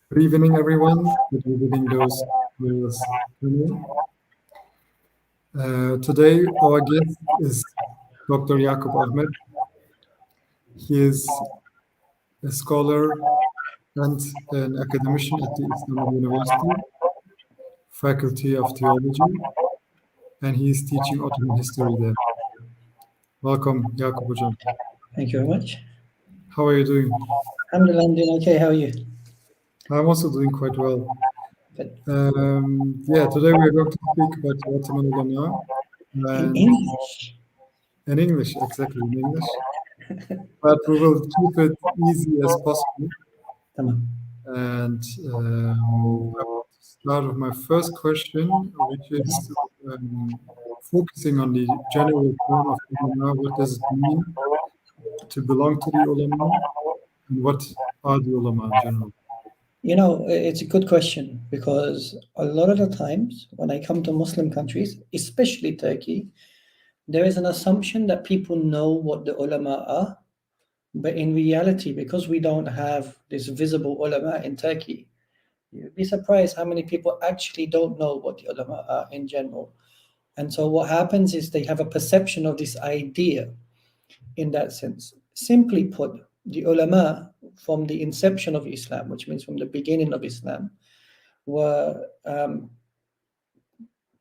Good evening, everyone. Good evening, those who are listening. Today, our guest is Dr. Yakoob Ahmed. He is a scholar and an academician at the Islamic University, Faculty of Theology, and he is teaching Ottoman history there. Welcome, Yakoob Hocam. Thank you very much. How are you doing? Alhamdulillah, I'm doing okay. How are you? I'm also doing quite well. Good. Today we are going to speak about the Ottoman ulama. In English. In English, exactly, in English. But we will keep it easy as possible. Tamam. And I want to start with my first question, which is focusing on the general term of ulama. What does it mean to belong to the ulama? And what are the ulama in general? You know, it's a good question because a lot of the times when I come to Muslim countries, especially Turkey, there is an assumption that people know what the ulama are. But in reality, because we don't have this visible ulama in Turkey, you'd be surprised how many people actually don't know what the ulama are in general. And so what happens is they have a perception of this idea in that sense. Simply put, the ulama from the inception of Islam, which means from the beginning of Islam, were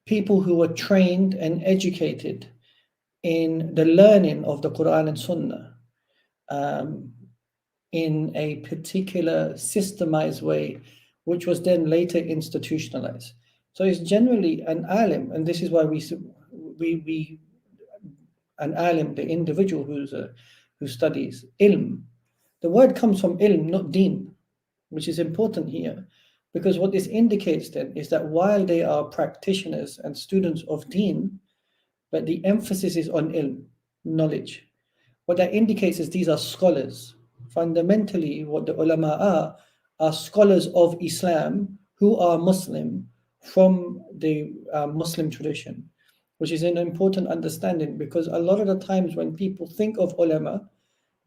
people who were trained and educated in the learning of the Quran and Sunnah in a particular systemized way, which was then later institutionalized. So it's generally an alim, and this is why we an alim, the individual who studies ilm. The word comes from ilm, not deen, which is important here, because what this indicates then is that while they are practitioners and students of deen, but the emphasis is on ilm, knowledge. What that indicates is these are scholars. Fundamentally, what the ulama are scholars of Islam who are Muslim from the Muslim tradition, which is an important understanding because a lot of the times when people think of ulama,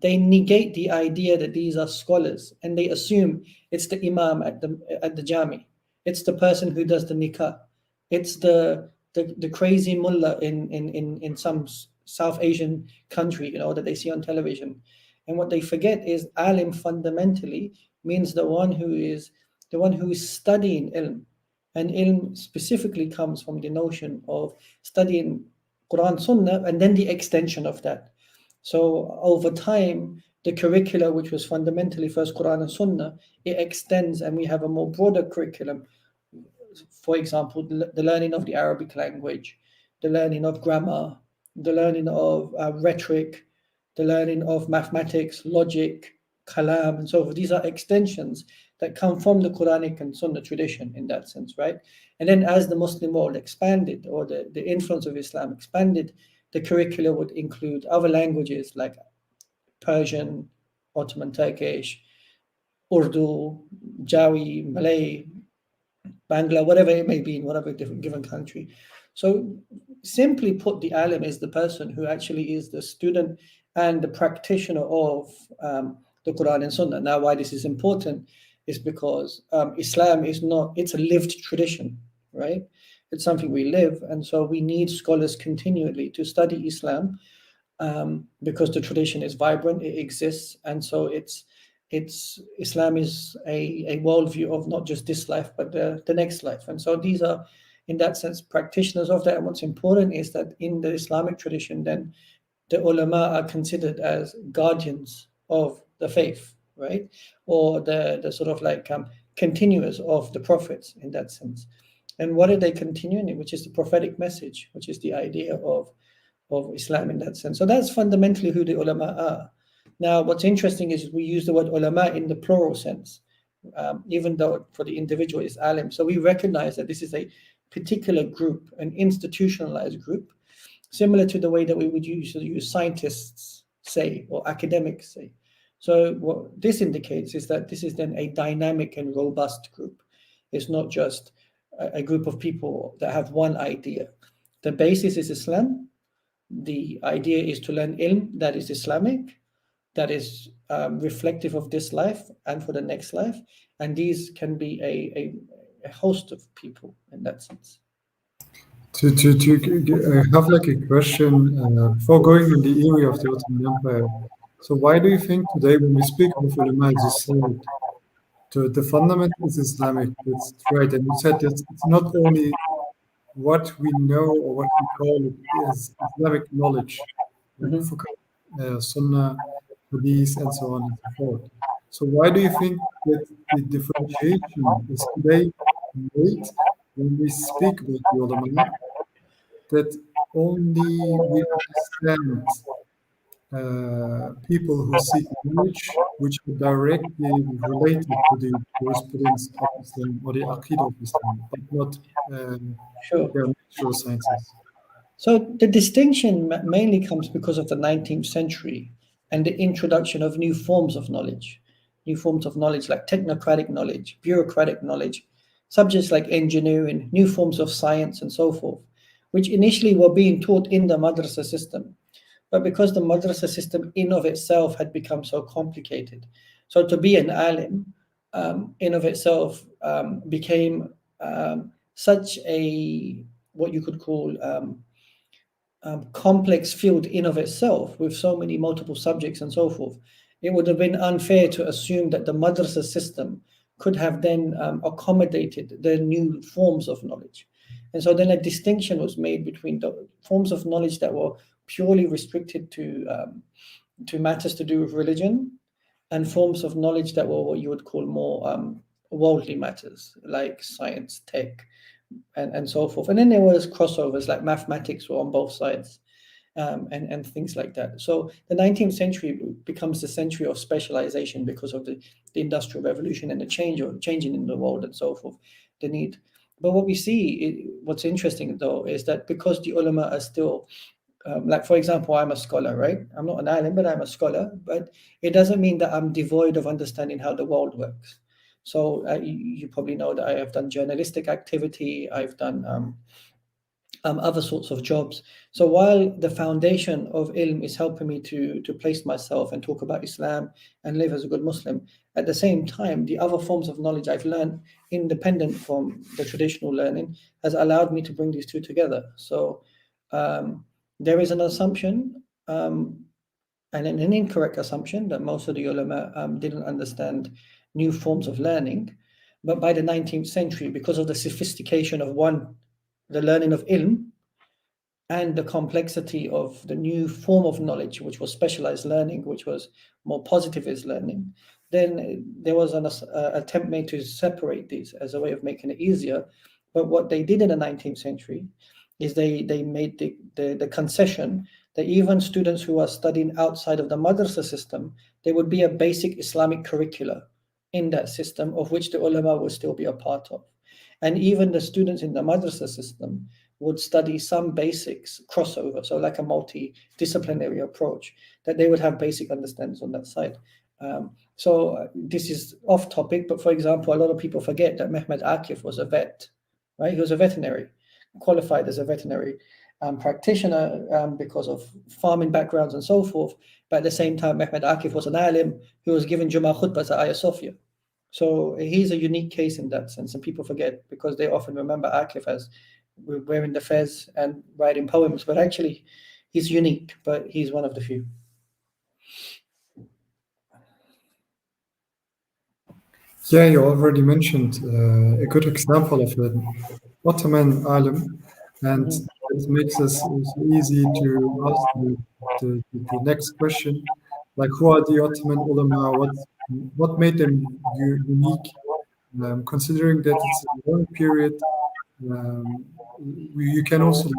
they negate the idea that these are scholars and they assume it's the imam at the jami, it's the person who does the nikah, it's the crazy mullah in some South Asian country, that they see on television. And what they forget is alim fundamentally means the one who is studying ilm. And ilm specifically comes from the notion of studying Quran, Sunnah, and then the extension of that. So over time, the curricula, which was fundamentally first Quran and Sunnah, it extends and we have a more broader curriculum. For example, the learning of the Arabic language, the learning of grammar, the learning of rhetoric, the learning of mathematics, logic, kalam, and so forth. These are extensions that come from the Quranic and Sunnah tradition in that sense, right? And then as the Muslim world expanded, or the influence of Islam expanded, the curricula would include other languages like Persian, Ottoman Turkish, Urdu, Jawi, Malay, Bangla, whatever it may be in whatever different given country. So simply put, the alim is the person who actually is the student and the practitioner of the Quran and Sunnah. Now, why this is important is because Islam is not, it's a lived tradition, right? It's something we live. And so we need scholars continually to study Islam because the tradition is vibrant, it exists. And so Islam is a worldview of not just this life, but the next life. And so these are, in that sense, practitioners of that. And what's important is that in the Islamic tradition, then the ulama are considered as guardians of the faith, right? Or the sort of like continuers of the prophets in that sense. And what are they continuing? Which is the prophetic message, which is the idea of Islam in that sense. So that's fundamentally who the ulama are. Now, what's interesting is we use the word ulama in the plural sense, even though for the individual is alim. So we recognize that this is a particular group, an institutionalized group, similar to the way that we would usually use scientists say or academics say. So what this indicates is that this is then a dynamic and robust group. It's not just a group of people that have one idea. The basis is Islam. The idea is to learn ilm that is Islamic. that is reflective of this life and for the next life, and these can be a host of people in that sense. To have like a question before going in the area of the Ottoman Empire. So why do you think today when we speak of ulama, as you said, the fundament is Islamic? That's right. And you said that it's not only what we know or what we call it is Islamic knowledge, like Mhm. fiqh, Sunnah, Hadith, and so on and so forth. So why do you think that the differentiation is today made when we speak about the ulama, that only we understand people who seek knowledge which are directly related to the jurisprudence of Islam or the Aqidah of Islam, but not Sure. their natural sciences? So the distinction mainly comes because of the 19th century and the introduction of new forms of knowledge like technocratic knowledge, bureaucratic knowledge, subjects like engineering, new forms of science, and so forth, which initially were being taught in the madrasa system. But because the madrasa system in of itself had become so complicated, so to be an alim in of itself became such a what you could call complex field in of itself with so many multiple subjects and so forth, it would have been unfair to assume that the madrasa system could have then accommodated the new forms of knowledge. And so then a distinction was made between the forms of knowledge that were purely restricted to matters to do with religion and forms of knowledge that were what you would call more worldly matters like science, tech, and so forth. And then there was crossovers like mathematics were on both sides, and things like that. So the 19th century becomes the century of specialization because of the industrial revolution and the changing in the world and so forth, the need. But what we see, what's interesting though, is that because the ulama are still like, for example, I'm a scholar, right? I'm not an alim, but I'm a scholar. But it doesn't mean that I'm devoid of understanding how the world works. So you probably know that I have done journalistic activity. I've done other sorts of jobs. So while the foundation of ilm is helping me to place myself and talk about Islam and live as a good Muslim, at the same time, the other forms of knowledge I've learned, independent from the traditional learning, has allowed me to bring these two together. So there is an assumption and an incorrect assumption that most of the ulama didn't understand new forms of learning. But by the 19th century, because of the sophistication of the learning of ilm, and the complexity of the new form of knowledge, which was specialized learning, which was more positivist learning, then there was an attempt made to separate these as a way of making it easier. But what they did in the 19th century is they made the concession that even students who are studying outside of the madrasa system, there would be a basic Islamic curricula in that system of which the ulama will still be a part of. And even the students in the madrasa system would study some basics crossover, so like a multidisciplinary approach, that they would have basic understandings on that side. So this is off topic, but for example, a lot of people forget that Mehmed Akif was a vet, right? He was a veterinary, qualified as a veterinary practitioner because of farming backgrounds and so forth. But at the same time, Mehmed Akif was an alim who was given Jummah khutbahs at Hagia Sophia. So he's a unique case in that sense, and people forget because they often remember Akif as wearing the fez and writing poems, but actually he's unique, but he's one of the few. Yeah, you already mentioned a good example of an Ottoman alim, and it makes us also easy to ask the next question, like who are the Ottoman ulama? What made them unique? Considering that it's a long period, um, you can also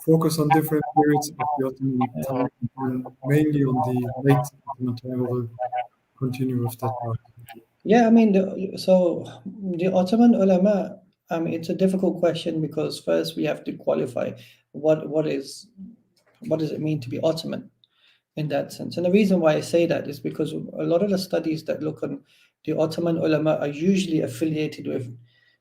focus on different periods of the Ottoman time, and mainly on the late Ottoman time. We will continue with that part. Yeah, I mean, so the Ottoman ulama, I mean, it's a difficult question because first we have to qualify what does it mean to be Ottoman in that sense. And the reason why I say that is because a lot of the studies that look on the Ottoman ulama are usually affiliated with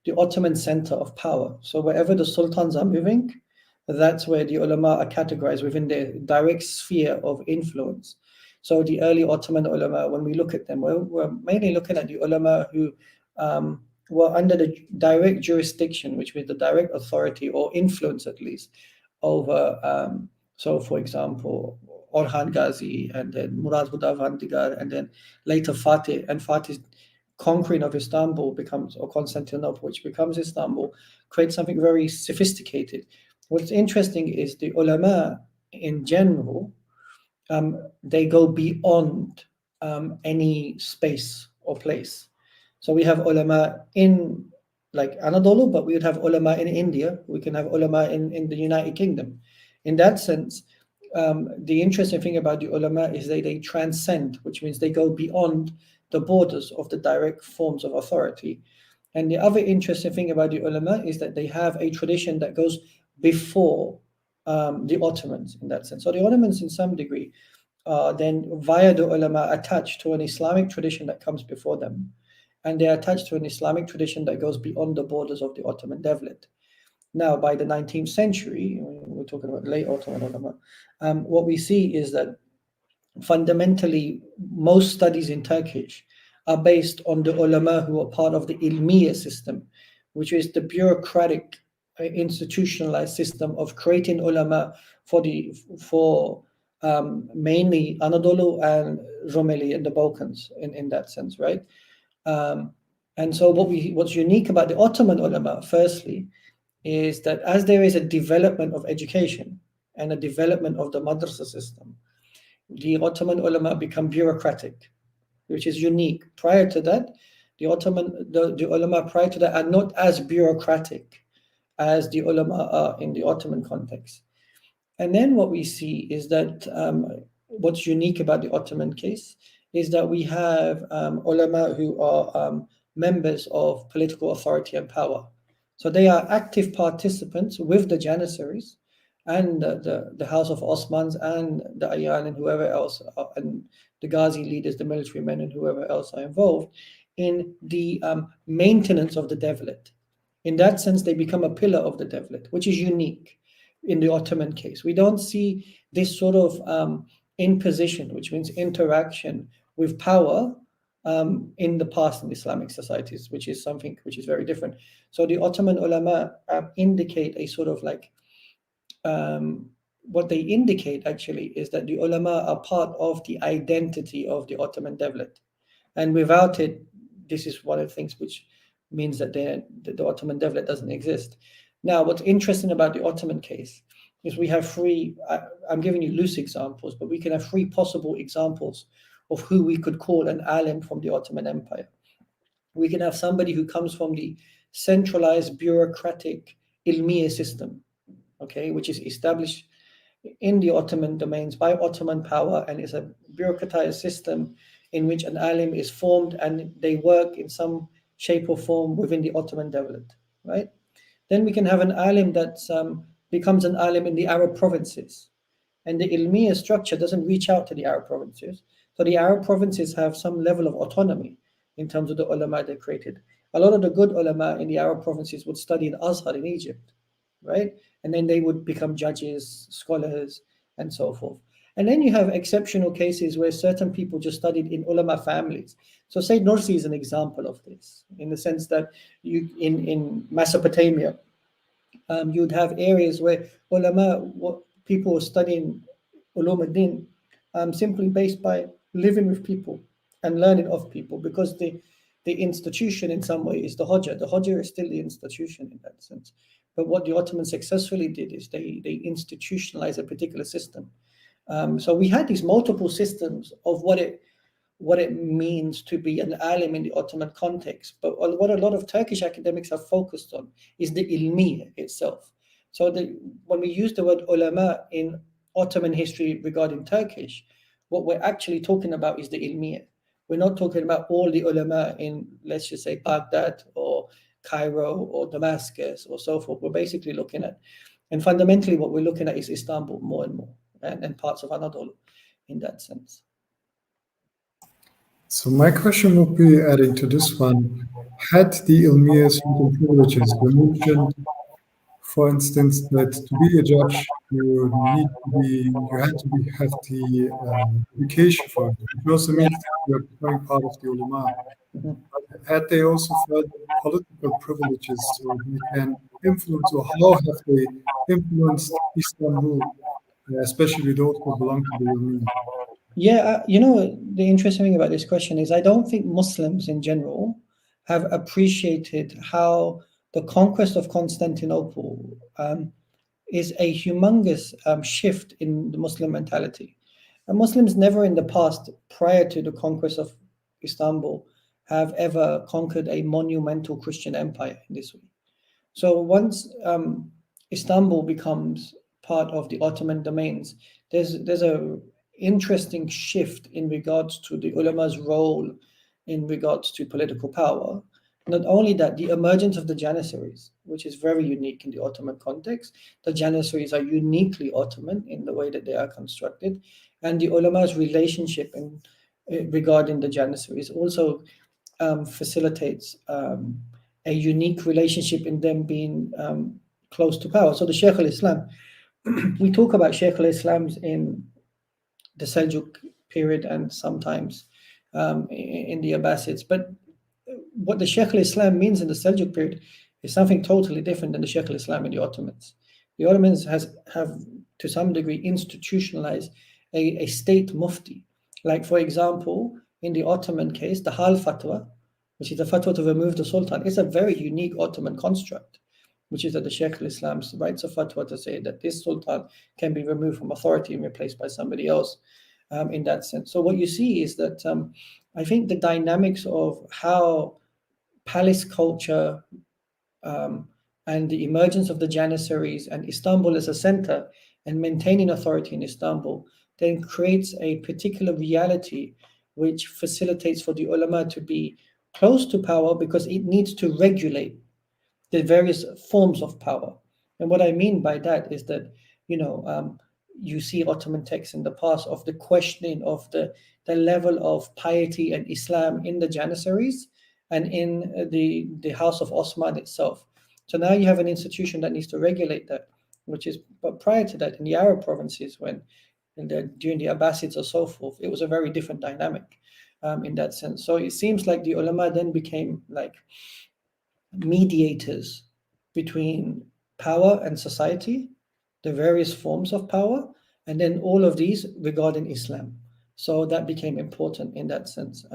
the Ottoman center of power. So wherever the sultans are moving, that's where the ulama are categorized within their direct sphere of influence. So the early Ottoman ulama, when we look at them, we're mainly looking at the ulama who were under the direct jurisdiction, which means the direct authority or influence at least over, so for example, Orhan Ghazi and then Murad Hudavandigar and then later Fatih, and Fatih's conquering of Istanbul becomes, or Constantinople, which becomes Istanbul, creates something very sophisticated. What's interesting is the ulama in general, they go beyond any space or place. So we have ulama in like Anadolu, but we would have ulama in India. We can have ulama in the United Kingdom. In that sense, the interesting thing about the ulama is they transcend, which means they go beyond the borders of the direct forms of authority. And the other interesting thing about the ulama is that they have a tradition that goes before the Ottomans in that sense. So the Ottomans, in some degree, then via the ulama attached to an Islamic tradition that comes before them, and they are attached to an Islamic tradition that goes beyond the borders of the Ottoman Devlet. Now, by the 19th century, we're talking about late Ottoman ulama, what we see is that fundamentally most studies in Turkish are based on the ulama who are part of the ilmiya system, which is the bureaucratic institutionalized system of creating ulama for mainly Anadolu and Rumeli in the Balkans in that sense, right? And so what's unique about the Ottoman ulama, firstly, is that as there is a development of education and a development of the madrasa system, the Ottoman ulama become bureaucratic, which is unique. Prior to that, the ulama prior to that are not as bureaucratic as the ulama are in the Ottoman context. And then what we see is that what's unique about the Ottoman case is that we have ulama who are members of political authority and power. So they are active participants with the Janissaries and the House of Osmans and the Ayyan and whoever else, and the Ghazi leaders, the military men and whoever else are involved in the maintenance of the devlet. In that sense, they become a pillar of the devlet, which is unique in the Ottoman case. We don't see this sort of imposition, which means interaction with power in the past in Islamic societies, which is something which is very different. So the Ottoman ulama indicate a sort of like, what they indicate actually is that the ulama are part of the identity of the Ottoman devlet. And without it, this is one of the things which means that the Ottoman devlet doesn't exist. Now, what's interesting about the Ottoman case is we have three, I'm giving you loose examples, but we can have three possible examples of who we could call an alim from the Ottoman Empire. We can have somebody who comes from the centralized bureaucratic ilmiya system, okay, which is established in the Ottoman domains by Ottoman power and is a bureaucratized system in which an alim is formed and they work in some shape or form within the Ottoman devlet, right? Then we can have an alim that becomes an alim in the Arab provinces. And the ilmiya structure doesn't reach out to the Arab provinces. So the Arab provinces have some level of autonomy in terms of the ulama they created. A lot of the good ulama in the Arab provinces would study in Azhar in Egypt, right? And then they would become judges, scholars, and so forth. And then you have exceptional cases where certain people just studied in ulama families. So Sayyid Nursi is an example of this, in the sense that you in Mesopotamia, you'd have areas where ulama, people were studying ulum ad-din simply based by living with people and learning of people, because the institution in some way is the Hoja. The Hoja is still the institution in that sense. But what the Ottomans successfully did is they institutionalized a particular system. So we had these multiple systems of what it means to be an alim in the Ottoman context. But what a lot of Turkish academics have focused on is the ilmiya itself. So when we use the word ulama in Ottoman history regarding Turkish, what we're actually talking about is the ilmiya. We're not talking about all the ulama in, let's just say, Baghdad or Cairo or Damascus or so forth. We're basically looking at, and fundamentally what we're looking at is Istanbul more and more, and parts of Anadolu in that sense. So my question would be, adding to this one, had the ilmiya certain privileges? You mentioned for instance, that to be a judge, you had to have the education for it, which also Yeah. means that you are becoming part of the ulema. Mhm. Had they also further political privileges so they can influence, or how have they influenced Istanbul, especially those who belong to the Yemeni? Yeah, the interesting thing about this question is I don't think Muslims in general have appreciated how the conquest of Constantinople is a humongous shift in the Muslim mentality. And Muslims never in the past, prior to the conquest of Istanbul, have ever conquered a monumental Christian empire in this way. So once Istanbul becomes part of the Ottoman domains, there's a interesting shift in regards to the ulama's role in regards to political power. Not only that, the emergence of the Janissaries, which is very unique in the Ottoman context. The Janissaries are uniquely Ottoman in the way that they are constructed, and the ulama's relationship regarding the Janissaries also facilitates a unique relationship in them being close to power. So the Sheikh al-Islam, we talk about Sheikh al-Islams in the Seljuk period and sometimes in the Abbasids. But what the Sheikh al-Islam means in the Seljuk period is something totally different than the Sheikh al-Islam in the Ottomans. The Ottomans have to some degree institutionalized a state mufti. Like, for example, in the Ottoman case, the Hal Fatwa, which is a fatwa to remove the Sultan, is a very unique Ottoman construct, which is that the Sheikh al-Islam writes a fatwa to say that this Sultan can be removed from authority and replaced by somebody else in that sense. So what you see is that I think the dynamics of how palace culture and the emergence of the Janissaries and Istanbul as a center and maintaining authority in Istanbul then creates a particular reality which facilitates for the ulama to be close to power because it needs to regulate the various forms of power. And what I mean by that is that, you see Ottoman texts in the past of the questioning of the level of piety and Islam in the Janissaries and in the House of Osman itself. So now you have an institution that needs to regulate that, but prior to that, in the Arab provinces, during the Abbasids or so forth, it was a very different dynamic in that sense. So it seems like the ulama then became like mediators between power and society, the various forms of power, and then all of these regarding Islam. So that became important in that sense.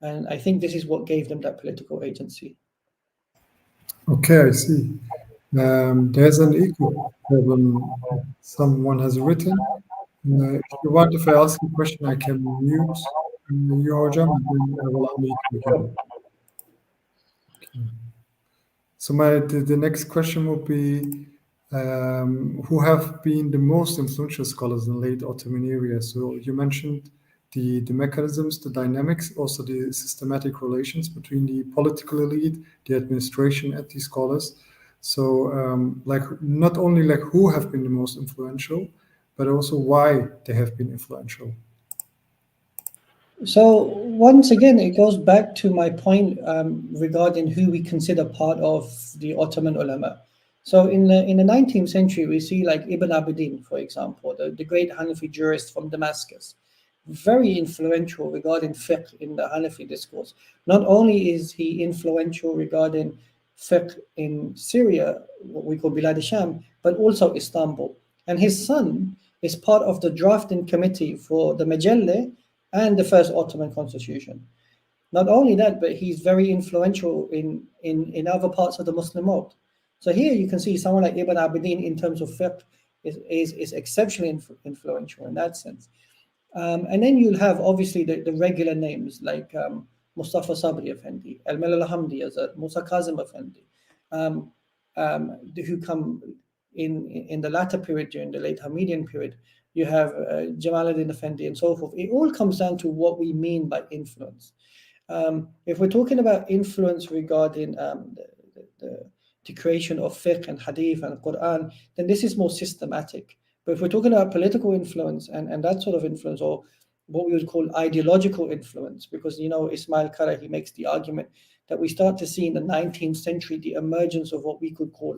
And I think this is what gave them that political agency. Okay, I see. There's an echo problem someone has written. If you want, if I ask a question, I can mute your jam and then I will unmute you again. Okay. So the next question will be, who have been the most influential scholars in late Ottoman era? So you mentioned the mechanisms, the dynamics, also the systematic relations between the political elite, the administration, and the scholars. So like not only like who have been the most influential, but also why they have been influential. So once again, it goes back to my point regarding who we consider part of the Ottoman ulama. So in the 19th century, we see like Ibn Abidin, for example, the great Hanafi jurist from Damascus, very influential regarding fiqh in the Hanafi discourse. Not only is he influential regarding fiqh in Syria, what we call Bilad al-Sham, but also Istanbul. And his son is part of the drafting committee for the Majelle and the first Ottoman constitution. Not only that, but he's very influential in other parts of the Muslim world. So here you can see someone like Ibn Abidin in terms of fiqh is exceptionally influential in that sense. And then you'll have obviously the regular names like Mustafa Sabri Effendi, Al-Malal Hamdi Azad, Musa Kazim Effendi, who come in the latter period during the late Hamidian period. You have Jamaluddin Effendi and so forth. It all comes down to what we mean by influence. If we're talking about influence regarding the creation of fiqh and hadith and Quran, then this is more systematic. But if we're talking about political influence and that sort of influence, or what we would call ideological influence, because Ismail Kara, he makes the argument that we start to see in the 19th century the emergence of what we could call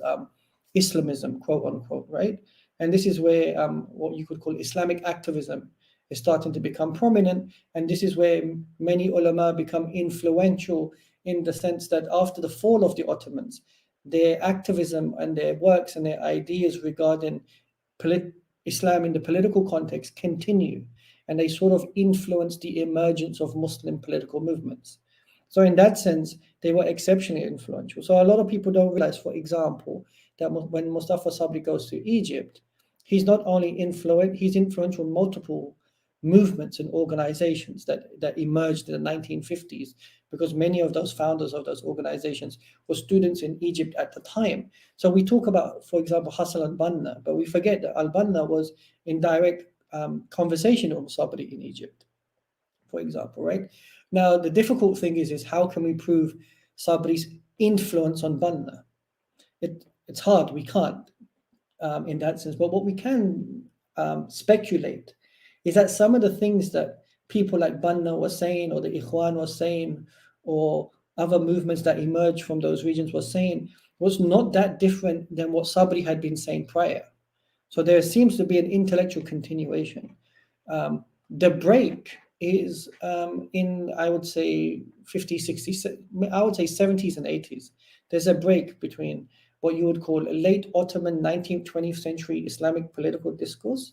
Islamism, quote unquote, right? And this is where what you could call Islamic activism is starting to become prominent. And this is where many ulama become influential, in the sense that after the fall of the Ottomans, their activism and their works and their ideas regarding Islam in the political context continue, and they sort of influence the emergence of Muslim political movements. So in that sense, they were exceptionally influential. So a lot of people don't realize, for example, that when Mustafa Sabri goes to Egypt, he's not only he's influential in multiple movements and organizations that emerged in the 1950s, because many of those founders of those organizations were students in Egypt at the time. So we talk about, for example, Hassan al-Banna, but we forget that al-Banna was in direct conversation with Sabri in Egypt, for example, right? Now, the difficult thing is how can we prove Sabri's influence on Banna? It's hard, we can't in that sense. But what we can speculate is that some of the things that people like Banna was saying, or the Ikhwan was saying, or other movements that emerged from those regions was saying, was not that different than what Sabri had been saying prior. So there seems to be an intellectual continuation. The break is in, I would say, 50s, 60s, I would say 70s and 80s. There's a break between what you would call a late Ottoman 19th, 20th century Islamic political discourse,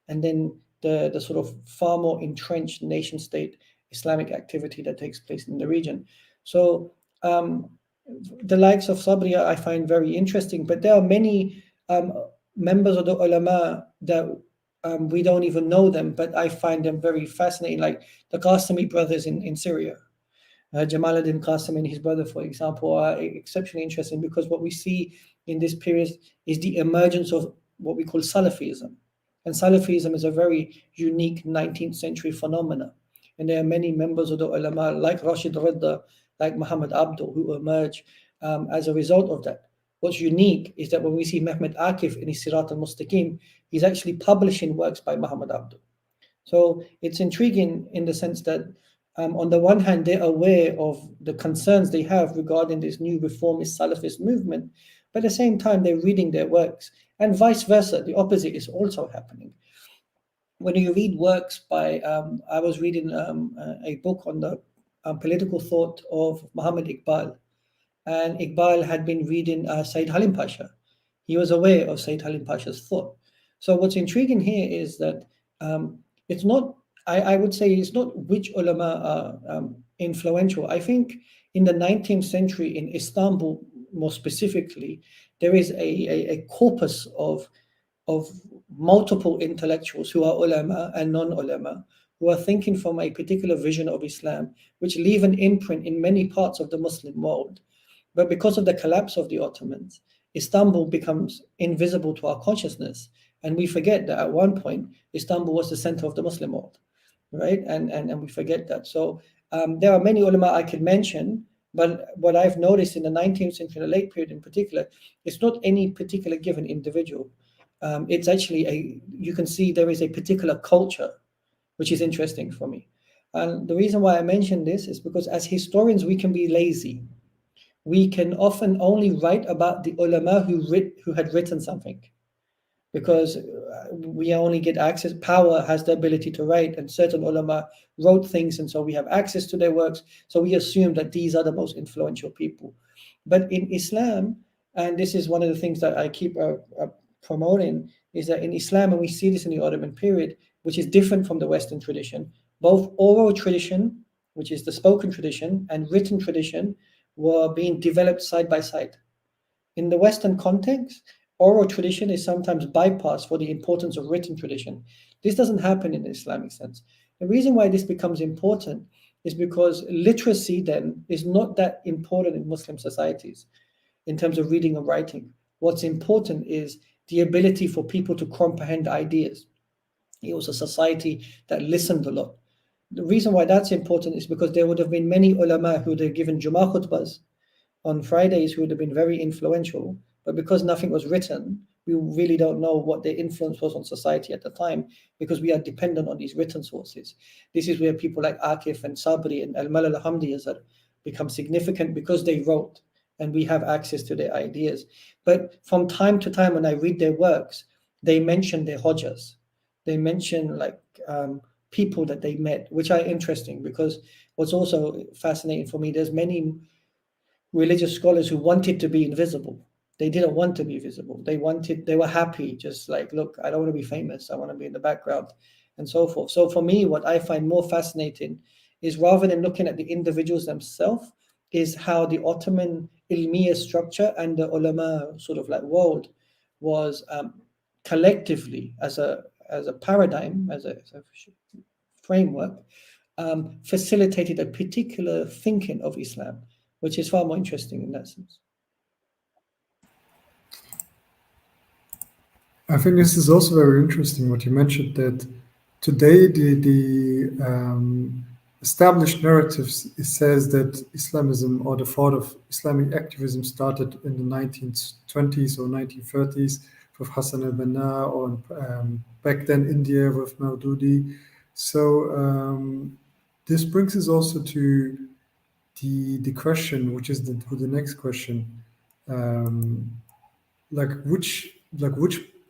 and then the sort of far more entrenched nation-state Islamic activity that takes place in the region. So the likes of Sabri I find very interesting, but there are many members of the ulama that we don't even know them, but I find them very fascinating, like the Qasimi brothers in Syria. Jamaluddin Qasim and his brother, for example, are exceptionally interesting, because what we see in this period is the emergence of what we call Salafism. And Salafism is a very unique 19th century phenomena. And there are many members of the ulama, like Rashid Radda, like Muhammad Abdul, who emerge as a result of that. What's unique is that when we see Mehmet Akif in his Sirat al-Mustaqim, he's actually publishing works by Muhammad Abdul. So it's intriguing in the sense that on the one hand, they're aware of the concerns they have regarding this new reformist Salafist movement, but at the same time, they're reading their works, and vice versa. The opposite is also happening. When you read works by, I was reading a book on the political thought of Muhammad Iqbal, and Iqbal had been reading Sayyid Halim Pasha. He was aware of Sayyid Halim Pasha's thought. So what's intriguing here is that it's not, I would say it's not which ulama are influential. I think in the 19th century in Istanbul, more specifically, there is a corpus of multiple intellectuals who are ulama and non-ulama, who are thinking from a particular vision of Islam, which leave an imprint in many parts of the Muslim world. But because of the collapse of the Ottomans, Istanbul becomes invisible to our consciousness. And we forget that at one point, Istanbul was the center of the Muslim world, right? And we forget that. So there are many ulama I could mention, but what I've noticed in the 19th century, the late period in particular, it's not any particular given individual. It's actually you can see there is a particular culture, which is interesting for me. And the reason why I mention this is because as historians, we can be lazy. We can often only write about the ulama who had written something, because we only get access. Power has the ability to write, and certain ulama wrote things, and so we have access to their works. So we assume that these are the most influential people. But in Islam, and this is one of the things that I keep promoting, is that in Islam, and we see this in the Ottoman period, which is different from the Western tradition, both oral tradition, which is the spoken tradition, and written tradition were being developed side by side. In the Western context, oral tradition is sometimes bypassed for the importance of written tradition. This doesn't happen in the Islamic sense. The reason why this becomes important is because literacy then is not that important in Muslim societies in terms of reading and writing. What's important is the ability for people to comprehend ideas. It was a society that listened a lot. The reason why that's important is because there would have been many ulama who would have given Jummah khutbahs on Fridays who would have been very influential, but because nothing was written, we really don't know what their influence was on society at the time, because we are dependent on these written sources. This is where people like Akif and Sabri and Al-Malal Hamdiyazar become significant, because they wrote and we have access to their ideas. But from time to time, when I read their works, they mention their Hodjas. They mention like people that they met, which are interesting, because what's also fascinating for me, there's many religious scholars who wanted to be invisible. They didn't want to be visible. They were happy, just like, look, I don't want to be famous. I want to be in the background and so forth. So for me, what I find more fascinating is, rather than looking at the individuals themselves, is how the Ottoman ilmiya structure and the ulama sort of like world was collectively, as a paradigm, as a framework, facilitated a particular thinking of Islam, which is far more interesting in that sense. I think this is also very interesting what you mentioned, that today the established narratives, it says that Islamism, or the thought of Islamic activism, started in the 1920s or 1930s with Hassan al-Banna, or back then India with Maududi. So this brings us also to the question, which is the next question. Like which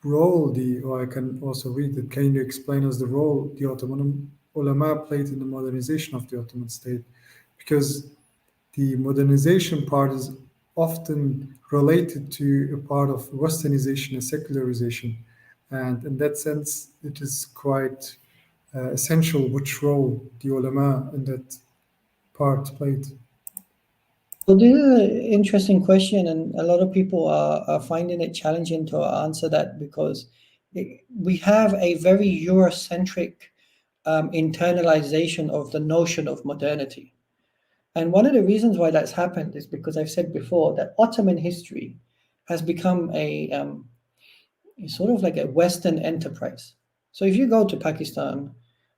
role or I can also read that, can you explain us the role the Ottoman ulama played in the modernization of the Ottoman state? Because the modernization part is often related to a part of westernization and secularization, and in that sense it is quite essential which role the ulama in that part played. So this is an interesting question, and a lot of people are finding it challenging to answer that, because we have a very Eurocentric internalization of the notion of modernity. And one of the reasons why that's happened is because I've said before that Ottoman history has become a sort of like a Western enterprise. So if you go to Pakistan,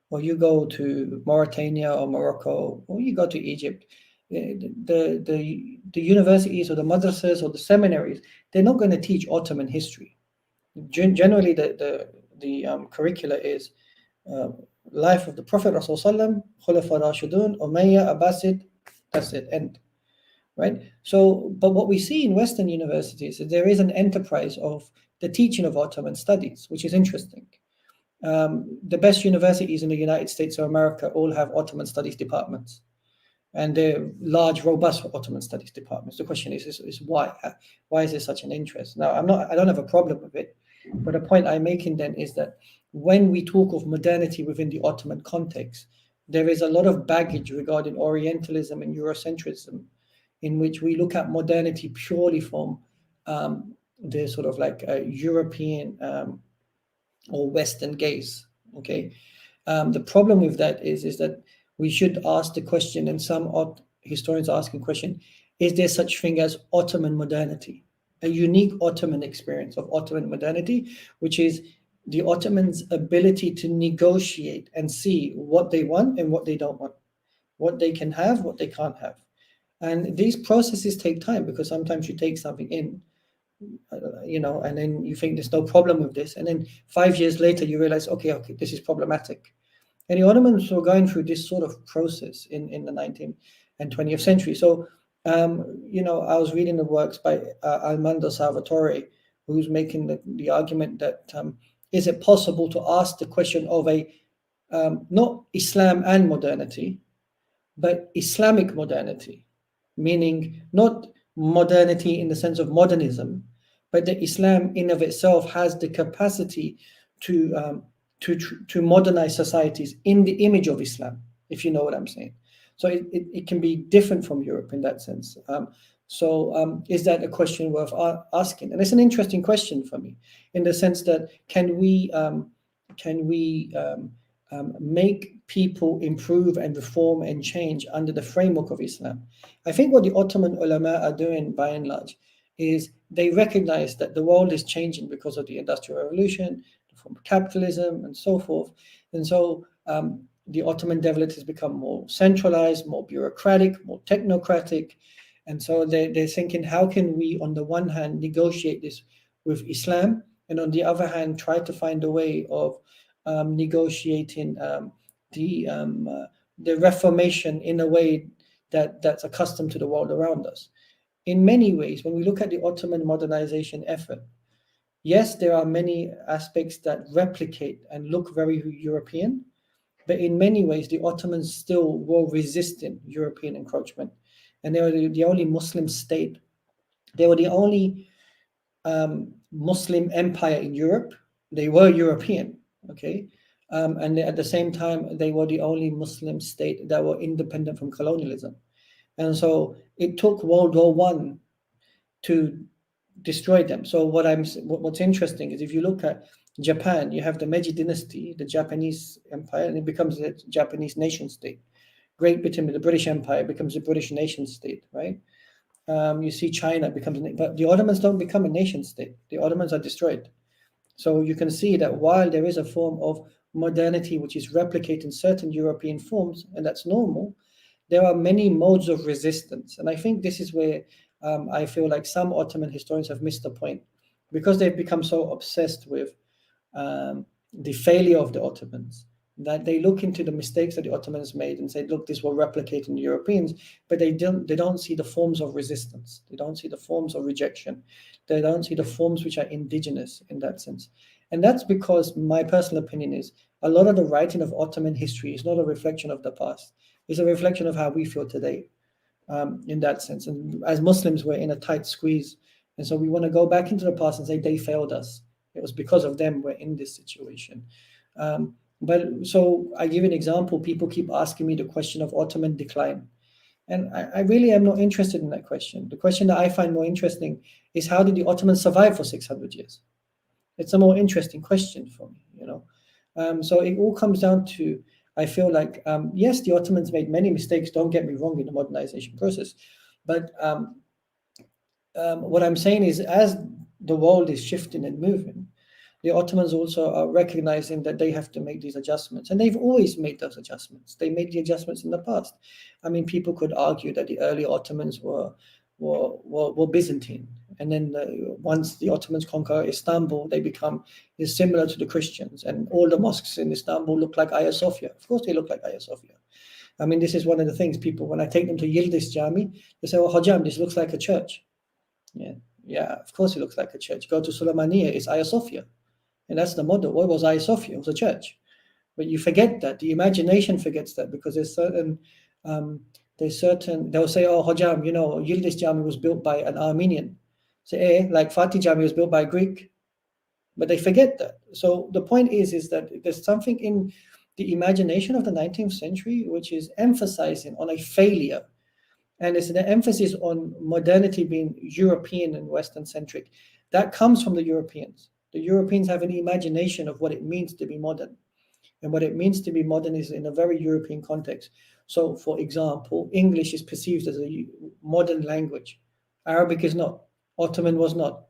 or you go to Mauritania or Morocco, or you go to Egypt, the universities or the madrasas or the seminaries, they're not going to teach Ottoman history. Generally, the curricula is life of the Prophet Rasul Sallam, Khulafa Rashidun, Umayyad, Abbasid. That's it, end. Right? So, but what we see in Western universities is there is an enterprise of the teaching of Ottoman studies, which is interesting. The best universities in the United States of America all have Ottoman studies departments, and they're large, robust Ottoman studies departments. The question is why? Why is there such an interest? Now, I don't have a problem with it, but the point I'm making then is that when we talk of modernity within the Ottoman context, there is a lot of baggage regarding Orientalism and Eurocentrism, in which we look at modernity purely from the sort of like a European or Western gaze. Okay, the problem with that is that we should ask the question, and some historians are asking the question: is there such thing as Ottoman modernity, a unique Ottoman experience of Ottoman modernity, which is the Ottomans' ability to negotiate and see what they want and what they don't want, what they can have, what they can't have. And these processes take time, because sometimes you take something in, and then you think there's no problem with this, and then 5 years later you realize, okay, this is problematic. And the Ottomans were going through this sort of process in the 19th and 20th century. So, I was reading the works by Armando Salvatore, who's making the argument that is it possible to ask the question of a not Islam and modernity, but Islamic modernity, meaning not modernity in the sense of modernism, but that Islam in of itself has the capacity to modernize societies in the image of Islam, if you know what I'm saying. So it can be different from Europe in that sense. Is that a question worth asking? And it's an interesting question for me, in the sense that can we make people improve and reform and change under the framework of Islam? I think what the Ottoman ulama are doing, by and large, is they recognize that the world is changing because of the Industrial Revolution, from capitalism, and so forth. And so the Ottoman Devlet has become more centralized, more bureaucratic, more technocratic. And so they're thinking, how can we, on the one hand, negotiate this with Islam, and on the other hand, try to find a way of negotiating the Reformation in a way that's accustomed to the world around us. in many ways, when we look at the Ottoman modernization effort, yes, there are many aspects that replicate and look very European, but in many ways, the Ottomans still were resisting European encroachment. And they were the only Muslim state. They were the only Muslim empire in Europe. They were European, okay? And at the same time, they were the only Muslim state that were independent from colonialism. And so it took World War One to destroy them. So what's interesting is if you look at Japan, you have the Meiji dynasty, the Japanese empire, and it becomes a Japanese nation state. Great Britain, the British Empire, becomes a British nation state, right? You see China becomes, but the Ottomans don't become a nation state. The Ottomans are destroyed. So you can see that while there is a form of modernity which is replicating certain European forms, and that's normal, there are many modes of resistance. And I think this is where I feel like some Ottoman historians have missed the point, because they've become so obsessed with the failure of the Ottomans, that they look into the mistakes that the Ottomans made and say, look, this will replicate in the Europeans, but they don't see the forms of resistance. They don't see the forms of rejection. They don't see the forms which are indigenous in that sense. And that's because my personal opinion is a lot of the writing of Ottoman history is not a reflection of the past. It's a reflection of how we feel today, in that sense. And as Muslims, we're in a tight squeeze. And so we want to go back into the past and say they failed us. It was because of them we're in this situation. But so I give an example. People keep asking me the question of Ottoman decline. And I really am not interested in that question. The question that I find more interesting is, how did the Ottomans survive for 600 years? It's a more interesting question for me, you know. So it all comes down to, I feel like, yes, the Ottomans made many mistakes, don't get me wrong, in the modernization process. But what I'm saying is, as the world is shifting and moving, the Ottomans also are recognizing that they have to make these adjustments. And they've always made those adjustments. They made the adjustments in the past. I mean, people could argue that the early Ottomans were Byzantine. And then once the Ottomans conquer Istanbul, they become similar to the Christians. And all the mosques in Istanbul look like Hagia Sophia. Of course, they look like Hagia Sophia. I mean, this is one of the things people, when I take them to Yildiz Jami, they say, oh, Hojam, this looks like a church. Yeah, of course it looks like a church. Go to Suleymaniye, it's Hagia Sophia. And that's the model. What was Hagia Sophia? It was a church. But you forget that. The imagination forgets that, because they'll say, oh, Hojam, you know, Yildiz Jami was built by an Armenian. Say, like Fatih Jami was built by a Greek. But they forget that. So the point is that there's something in the imagination of the 19th century which is emphasizing on a failure. And it's an emphasis on modernity being European and Western centric. That comes from the Europeans. The Europeans have an imagination of what it means to be modern. And what it means to be modern is in a very European context. So, for example, English is perceived as a modern language. Arabic is not. Ottoman was not.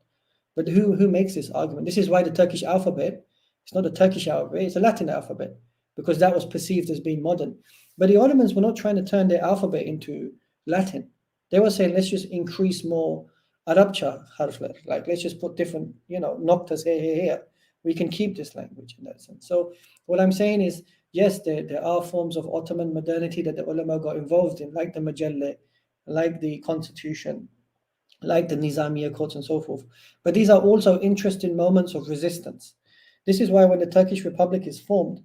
But who makes this argument? This is why the Turkish alphabet, it's not a Turkish alphabet, it's a Latin alphabet, because that was perceived as being modern. But the Ottomans were not trying to turn their alphabet into Latin. They were saying, let's just increase more Arabcha harfler, like let's just put different, noktas here. We can keep this language in that sense. So what I'm saying is, yes, there are forms of Ottoman modernity that the ulema got involved in, like the Majelle, like the constitution, like the Nizamiya courts and so forth. But these are also interesting moments of resistance. This is why when the Turkish Republic is formed,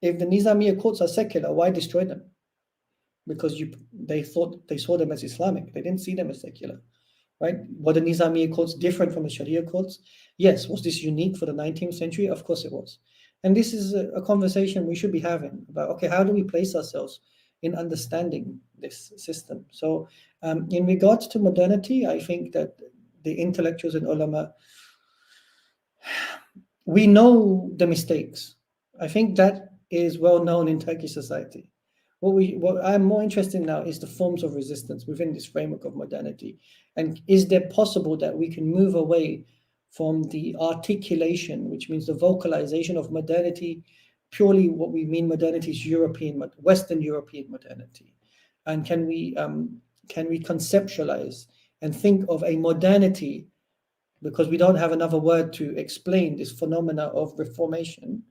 if the Nizamiya courts are secular, why destroy them? Because they saw them as Islamic. They didn't see them as secular. Right? Were the Nizamiya courts different from the Sharia courts? Yes. Was this unique for the 19th century? Of course it was. And this is a conversation we should be having about, okay, how do we place ourselves in understanding this system? So in regards to modernity, I think that the intellectuals and ulama, we know the mistakes. I think that is well known in Turkish society. What I'm more interested in now is the forms of resistance within this framework of modernity. And is there possible that we can move away from the articulation, which means the vocalization of modernity, purely what we mean modernity is Western European modernity? And can we conceptualize and think of a modernity, because we don't have another word to explain this phenomena of reformation?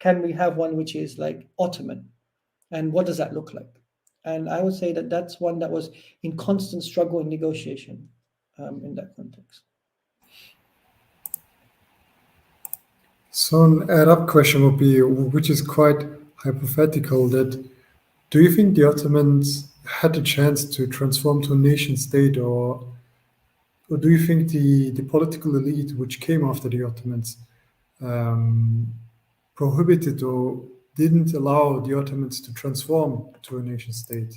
Can we have one which is like Ottoman? And what does that look like? And I would say that that's one that was in constant struggle and negotiation in that context. So an add-up question would be, which is quite hypothetical, that do you think the Ottomans had a chance to transform to a nation state, or do you think the political elite which came after the Ottomans um, prohibited or didn't allow the Ottomans to transform to a nation state?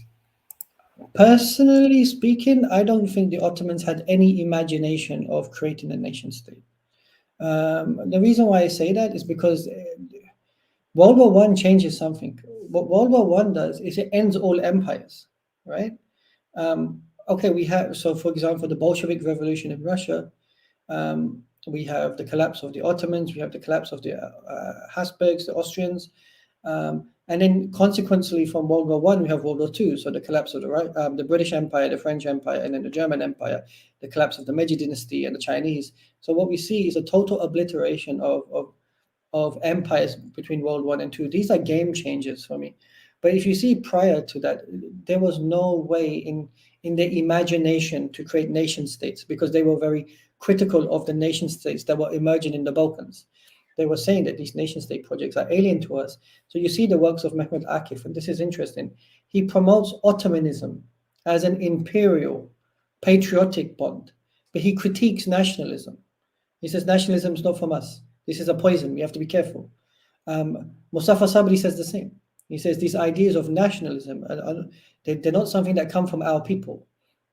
Personally speaking, I don't think the Ottomans had any imagination of creating a nation state. The reason why I say that is because World War One changes something. What World War One does is it ends all empires, right? Okay, we have, so for example, the Bolshevik Revolution in Russia, we have the collapse of the Ottomans, we have the collapse of the Habsburgs, the Austrians, and then consequently from World War One, we have World War Two, so the collapse of the British Empire, the French Empire, and then the German Empire, the collapse of the Meiji Dynasty and the Chinese. So what we see is a total obliteration of empires between World One and Two. These are game changers for me. But if you see prior to that, there was no way in their imagination to create nation states, because they were very critical of the nation states that were emerging in the Balkans. They were saying that these nation state projects are alien to us. So you see the works of Mehmet Akif, and this is interesting. He promotes Ottomanism as an imperial, patriotic bond, but he critiques nationalism. He says nationalism is not from us. This is a poison. We have to be careful. Mustafa Sabri says the same. He says these ideas of nationalism, they're not something that come from our people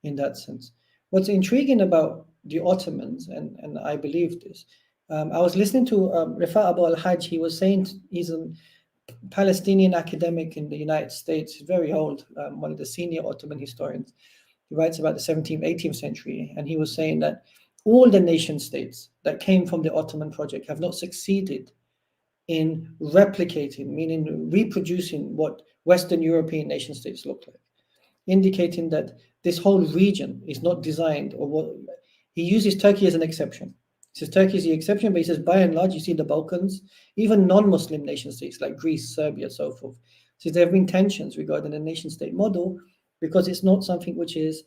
in that sense. What's intriguing about the Ottomans, and I believe this, I was listening to Rifa Abu al-Hajj. He was saying, he's a Palestinian academic in the United States, he's very old, one of the senior Ottoman historians. He writes about the 17th, 18th century, and he was saying that all the nation states that came from the Ottoman project have not succeeded in replicating, meaning reproducing what Western European nation states look like, indicating that this whole region is not designed, or what he uses Turkey as an exception. He says Turkey is the exception, but he says by and large, you see the Balkans, even non-Muslim nation states like Greece, Serbia, so forth. So there have been tensions regarding the nation state model because it's not something which is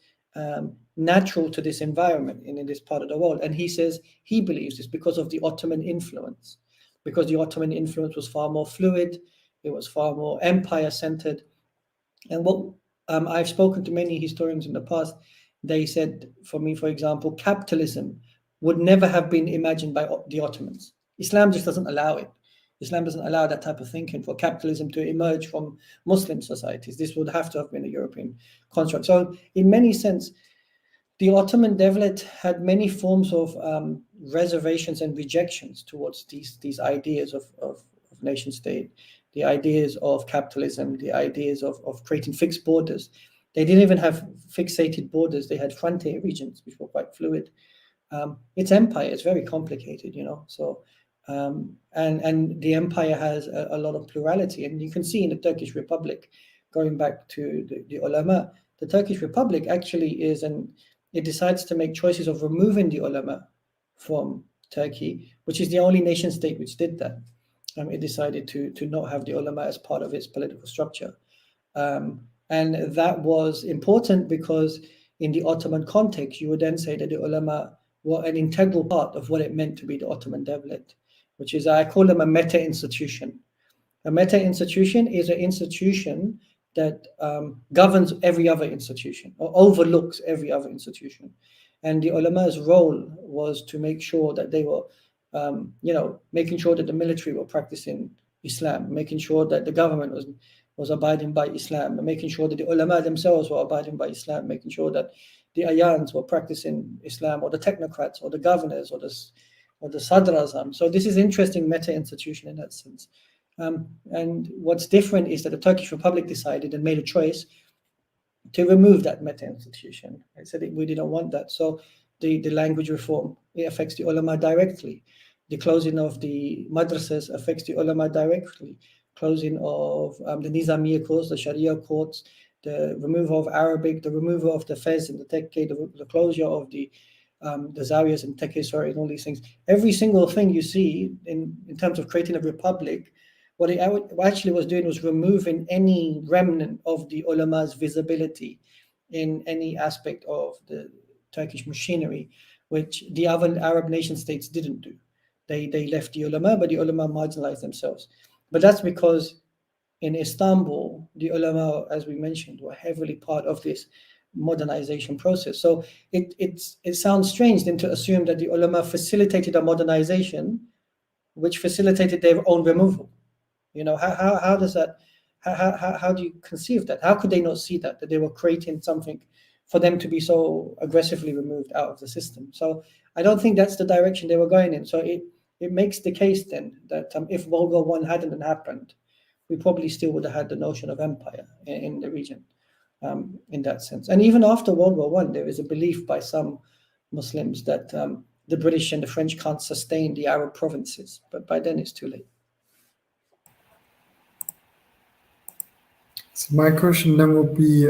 natural to this environment in this part of the world. And he says he believes it's because of the Ottoman influence, because the Ottoman influence was far more fluid, it was far more empire-centered. And what I've spoken to many historians in the past, they said, for me, for example, capitalism would never have been imagined by the Ottomans. Islam just doesn't allow it. Islam doesn't allow that type of thinking for capitalism to emerge from Muslim societies. This would have to have been a European construct. So in many sense, the Ottoman Devlet had many forms of reservations and rejections towards these ideas of nation state, the ideas of capitalism, the ideas of creating fixed borders. They didn't even have fixated borders. They had frontier regions, which were quite fluid. Its empire is very complicated, you know. So, and the empire has a lot of plurality. And you can see in the Turkish Republic, going back to the Ulema, the Turkish Republic actually is it decides to make choices of removing the Ulema from Turkey, which is the only nation state which did that. It decided to not have the Ulema as part of its political structure. And that was important because in the Ottoman context, you would then say that the Ulema were an integral part of what it meant to be the Ottoman Devlet, which is, I call them a meta-institution. A meta-institution is an institution that governs every other institution or overlooks every other institution. And the ulama's role was to make sure that they were, making sure that the military were practicing Islam, making sure that the government was abiding by Islam, and making sure that the ulama themselves were abiding by Islam, making sure that the ayans were practicing Islam, or the technocrats, or the governors, or the sadrazam. So this is interesting meta-institution in that sense. And what's different is that the Turkish Republic decided and made a choice to remove that meta-institution. It said we didn't want that. So the language reform, it affects the ulama directly. The closing of the madrasas affects the ulama directly. Closing of the Nizamiya courts, the Sharia courts, the removal of Arabic, the removal of the fez and the tekke, the closure of the zawiyas and tekke, and all these things. Every single thing you see in terms of creating a republic what it actually was doing was removing any remnant of the ulama's visibility in any aspect of the Turkish machinery, which the other Arab nation states didn't do. They left the ulama, but the ulama marginalized themselves. But that's because in Istanbul, the ulama, as we mentioned, were heavily part of this modernization process. So it sounds strange then to assume that the ulama facilitated a modernization which facilitated their own removal. How does that, how do you conceive that? How could they not see that they were creating something for them to be so aggressively removed out of the system? So I don't think that's the direction they were going in. So it makes the case then that if World War I hadn't happened, we probably still would have had the notion of empire in the region, in that sense. And even after World War I, there is a belief by some Muslims that the British and the French can't sustain the Arab provinces, but by then it's too late. So my question then would be,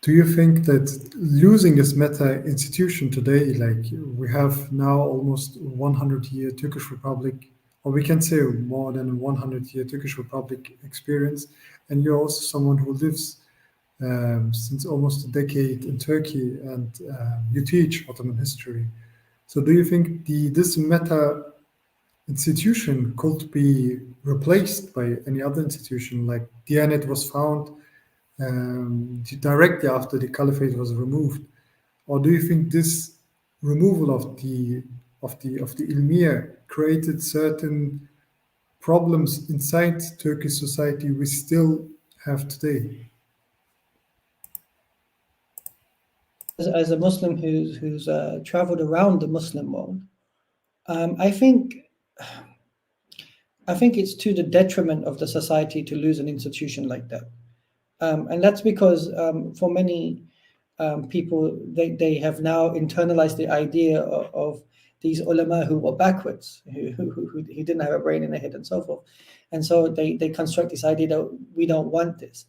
do you think that losing this meta institution today, like we have now almost 100-year Turkish Republic, or we can say more than a 100-year Turkish Republic experience, and you're also someone who lives since almost a decade in Turkey, and you teach Ottoman history. So do you think this meta institution could be replaced by any other institution, like Diyanet was found directly after the caliphate was removed, or do you think this removal of the ilmiya created certain problems inside Turkish society we still have today? As a Muslim who's traveled around the Muslim world, I think it's to the detriment of the society to lose an institution like that. And that's because for many people, they have now internalized the idea of these ulama who were backwards, who didn't have a brain in their head and so forth. And so they construct this idea that we don't want this.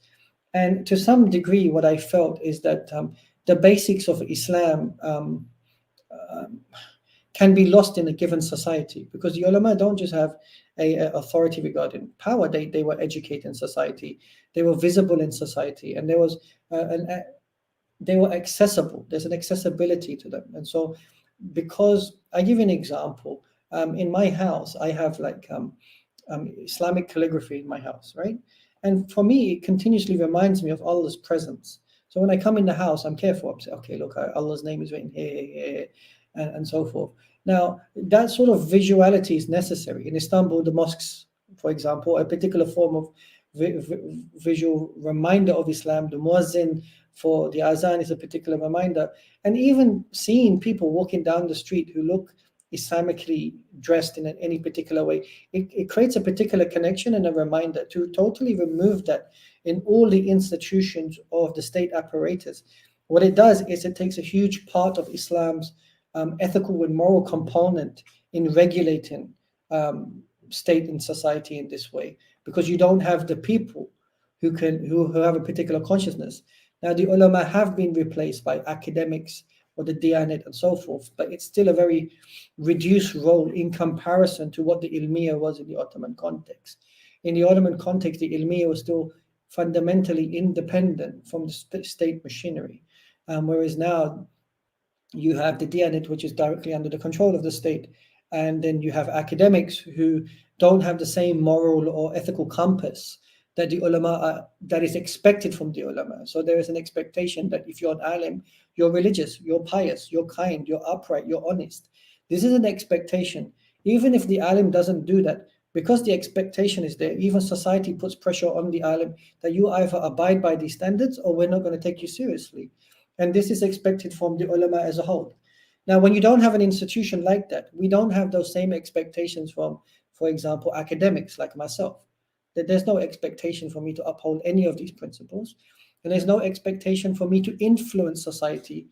And to some degree, what I felt is that the basics of Islam can be lost in a given society, because the ulama don't just have a authority regarding power. They were educated in society, they were visible in society, and there was they were accessible. There's an accessibility to them. And so, because I give you an example, in my house I have like Islamic calligraphy in my house, right? And for me, it continuously reminds me of Allah's presence. So when I come in the house, I'm careful. I'm saying, okay, look, Allah's name is written here, and so forth. Now, that sort of visuality is necessary. In Istanbul, the mosques, for example, a particular form of visual reminder of Islam. The muazzin for the azan is a particular reminder. And even seeing people walking down the street who look Islamically dressed in any particular way, it creates a particular connection and a reminder. To totally remove that in all the institutions of the state apparatus, what it does is it takes a huge part of Islam's ethical and moral component in regulating state and society in this way, because you don't have the people who have a particular consciousness. Now, the ulama have been replaced by academics or the Diyanet and so forth, but it's still a very reduced role in comparison to what the ilmiya was in the Ottoman context. In the Ottoman context, the ilmiya was still fundamentally independent from the state machinery, whereas now you have the Diyanet, which is directly under the control of the state, and then you have academics who don't have the same moral or ethical compass that the ulama that is expected from the ulama. So there is an expectation that if you're an alim, you're religious, you're pious, you're kind, you're upright, you're honest. This is an expectation. Even if the alim doesn't do that, because the expectation is there, even society puts pressure on the alim that you either abide by these standards or we're not going to take you seriously. And this is expected from the ulama as a whole. Now, when you don't have an institution like that, we don't have those same expectations from, for example, academics like myself. That there's no expectation for me to uphold any of these principles, and there's no expectation for me to influence society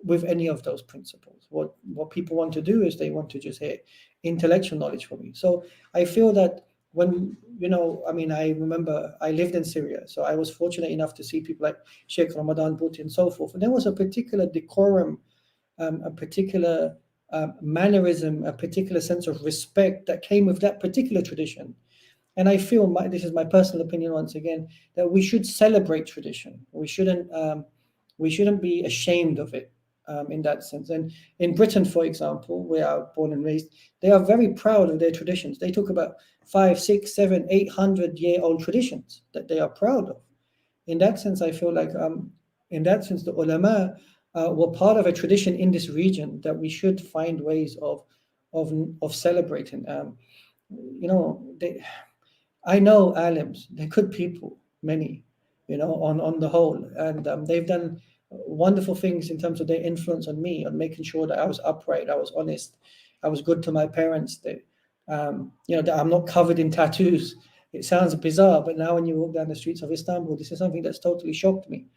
with any of those principles. What people want to do is they want to just hear intellectual knowledge from me. So I feel that when, I remember I lived in Syria, so I was fortunate enough to see people like Sheikh Ramadan Bhuti and so forth. And there was a particular decorum, a particular mannerism, a particular sense of respect that came with that particular tradition. And I feel, this is my personal opinion once again, that we should celebrate tradition. We shouldn't be ashamed of it, in that sense. And in Britain, for example, where I was born and raised, they are very proud of their traditions. They talk about 5, 6, 7, 800-year-old traditions that they are proud of. In that sense, I feel like, in that sense, the ulama were part of a tradition in this region that we should find ways of celebrating. I know alims, they're good people, many, on the whole, and they've done wonderful things in terms of their influence on me, on making sure that I was upright, I was honest, I was good to my parents. That that I'm not covered in tattoos. It sounds bizarre, but now when you walk down the streets of Istanbul, this is something that's totally shocked me,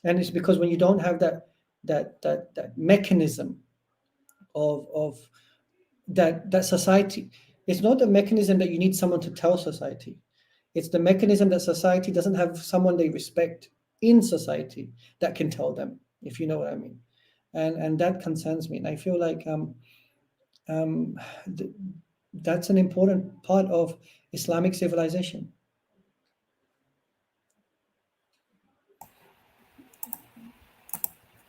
and it's because when you don't have that mechanism of that society, it's not a mechanism that you need someone to tell society. It's the mechanism that society doesn't have someone they respect in society that can tell them, if you know what I mean. And that concerns me. And I feel like that's an important part of Islamic civilization.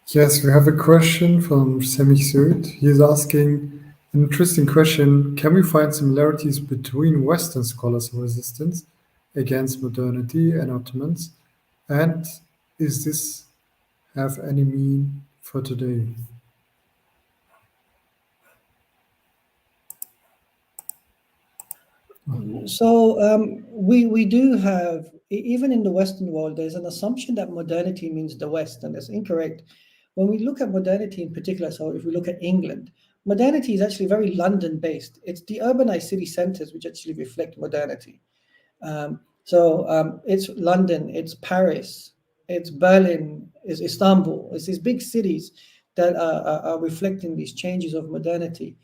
Yes, we have a question from Semih Suud. He's asking an interesting question. Can we find similarities between Western scholars of resistance against modernity and Ottomans? And is this have any meaning for today? So we do have, even in the Western world, there's an assumption that modernity means the West, and that's incorrect. When we look at modernity in particular, so if we look at England, modernity is actually very London-based. It's the urbanized city centers which actually reflect modernity. It's London, it's Paris, it's Berlin, it's Istanbul, it's these big cities that are reflecting these changes of modernity.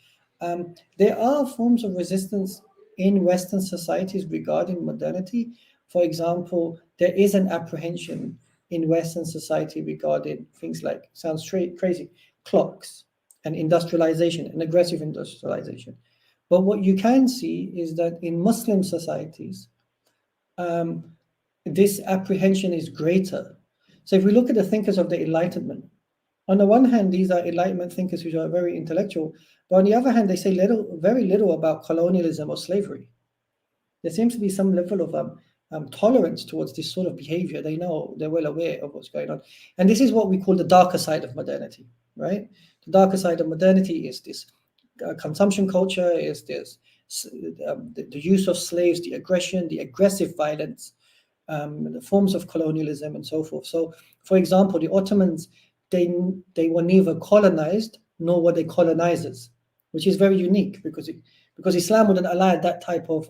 There are forms of resistance in Western societies regarding modernity. For example, there is an apprehension in Western society regarding things like, sounds crazy, clocks and industrialization and aggressive industrialization. But what you can see is that in Muslim societies, this apprehension is greater. So if we look at the thinkers of the Enlightenment, on the one hand, these are Enlightenment thinkers who are very intellectual, but on the other hand, they say very little about colonialism or slavery. There seems to be some level of tolerance towards this sort of behavior. They know, they're well aware of what's going on. And this is what we call the darker side of modernity, right? The darker side of modernity is this consumption culture, is this the use of slaves, the aggression, the aggressive violence, the forms of colonialism and so forth. So, for example, the Ottomans, they were neither colonized nor were they colonizers, which is very unique because Islam wouldn't allow that type of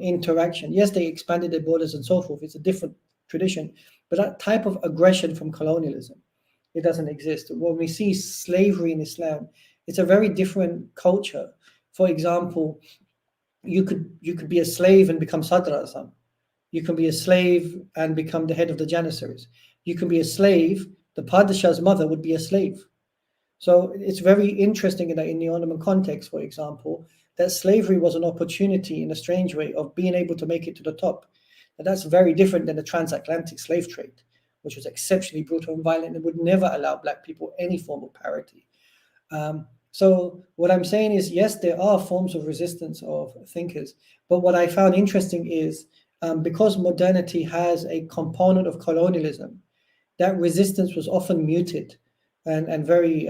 interaction. Yes, they expanded their borders and so forth. It's a different tradition, but that type of aggression from colonialism, it doesn't exist. When we see slavery in Islam, it's a very different culture. For example, you could be a slave and become Sadr. You can be a slave and become the head of the Janissaries. You can be a slave. The Padishah's mother would be a slave. So it's very interesting in the Ottoman context, for example, that slavery was an opportunity in a strange way of being able to make it to the top. And that's very different than the transatlantic slave trade, which was exceptionally brutal and violent and would never allow Black people any form of parity. So what I'm saying is, yes, there are forms of resistance of thinkers, but what I found interesting is because modernity has a component of colonialism, that resistance was often muted and very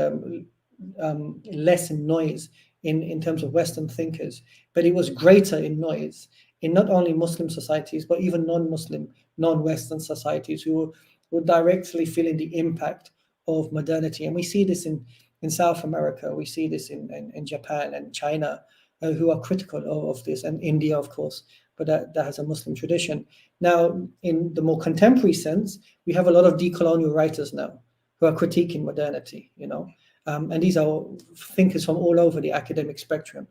less in noise in terms of Western thinkers, but it was greater in noise in not only Muslim societies, but even non-Muslim, non-Western societies who were directly feeling the impact of modernity. And we see this in South America, we see this in Japan and China, who are critical of this, and India, of course, but that has a Muslim tradition. Now, in the more contemporary sense, we have a lot of decolonial writers now who are critiquing modernity, and these are thinkers from all over the academic spectrum.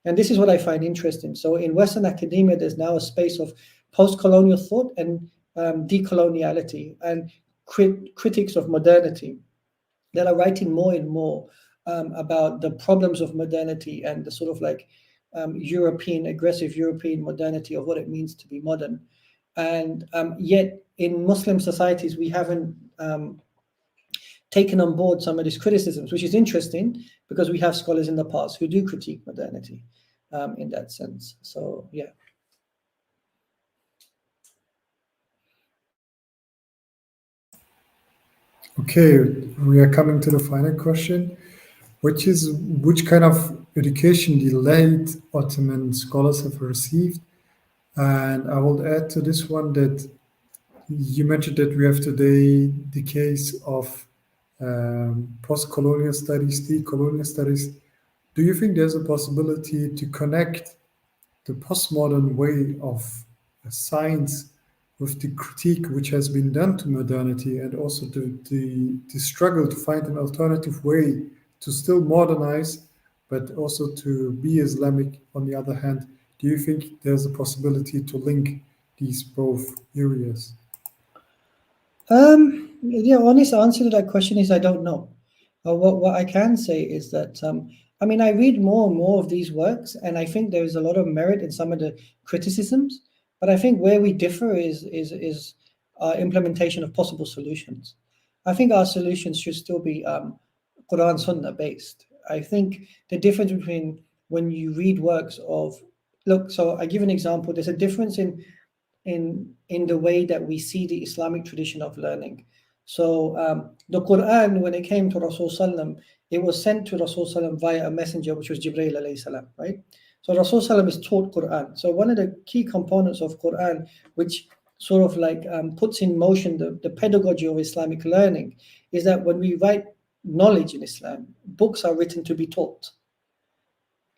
And this is what I find interesting. So in Western academia, there's now a space of post-colonial thought and decoloniality and critics of modernity that are writing more and more about the problems of modernity and the sort of like aggressive European modernity of what it means to be modern. And yet in Muslim societies, we haven't taken on board some of these criticisms, which is interesting because we have scholars in the past who do critique modernity in that sense. So, yeah. Okay, we are coming to the final question, which kind of education the late Ottoman scholars have received? And I will add to this one that you mentioned that we have today the case of post-colonial studies, decolonial studies. Do you think there's a possibility to connect the postmodern way of science with the critique which has been done to modernity, and also the struggle to find an alternative way to still modernize, but also to be Islamic on the other hand? Do you think there's a possibility to link these both areas? The honest answer to that question is I don't know. What I can say is that I mean, I read more and more of these works, and I think there is a lot of merit in some of the criticisms. But I think where we differ is our implementation of possible solutions. I think our solutions should still be Quran Sunnah based. I think the difference between when you read works of look, so I give an example. There's a difference in the way that we see the Islamic tradition of learning. So the Quran, when it came to Rasul Sallam, it was sent to Rasul Sallam via a messenger, which was Jibreel alayhi salam, right? So Rasul Sallam is taught Quran. So one of the key components of Quran, which sort of like puts in motion the pedagogy of Islamic learning, is that when we write knowledge in Islam, books are written to be taught.